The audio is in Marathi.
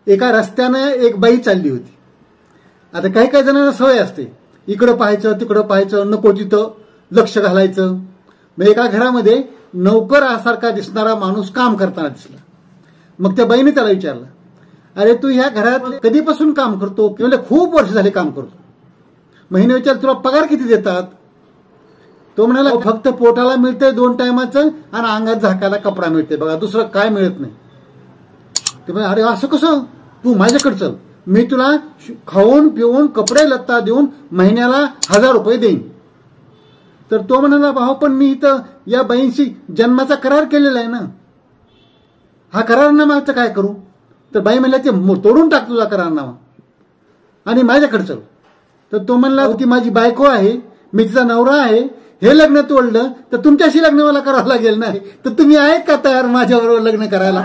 एका रस्त्याने एक बाई चालली होती. आता काही काही जणांना सवय असते, इकडं पाहायचं तिकडं पाहायचं, नको तिथं लक्ष घालायचं. मग एका घरामध्ये नोकरासारखा दिसणारा माणूस काम करताना दिसला. मग त्या बाईने त्याला विचारलं, अरे तू ह्या घरात कधीपासून काम करतो? म्हणजे खूप वर्ष झाले काम करतो. महिने विचार, तुला पगार किती देतात? तो म्हणाला, फक्त पोटाला मिळतंय 2 टायमाचं आणि अंगात झाकायला कपडा मिळते बघा, दुसरं काय मिळत नाही. ते म्हणे, अरे असं कसं? तू माझ्याकडे चल, मी तुला खाऊन पिऊन कपडे लत्ता देऊन महिन्याला 1000 रुपये देईन. तर तो म्हणाला, भाऊ पण मी इथं या बाईंशी जन्माचा करार केलेला आहे ना, हा करारनामाचं काय करू? तर बाई म्हणल्या, ते तोडून टाक तुझा करारनामा आणि माझ्याकडे चल. तर तो म्हणला, ती माझी बायको आहे, मी तिचा नवरा आहे, हे लग्न तोडलं तर तुमच्याशी लग्न मला करावं लागेल ना, तर तुम्ही आहेत का तयार माझ्याबरोबर लग्न करायला?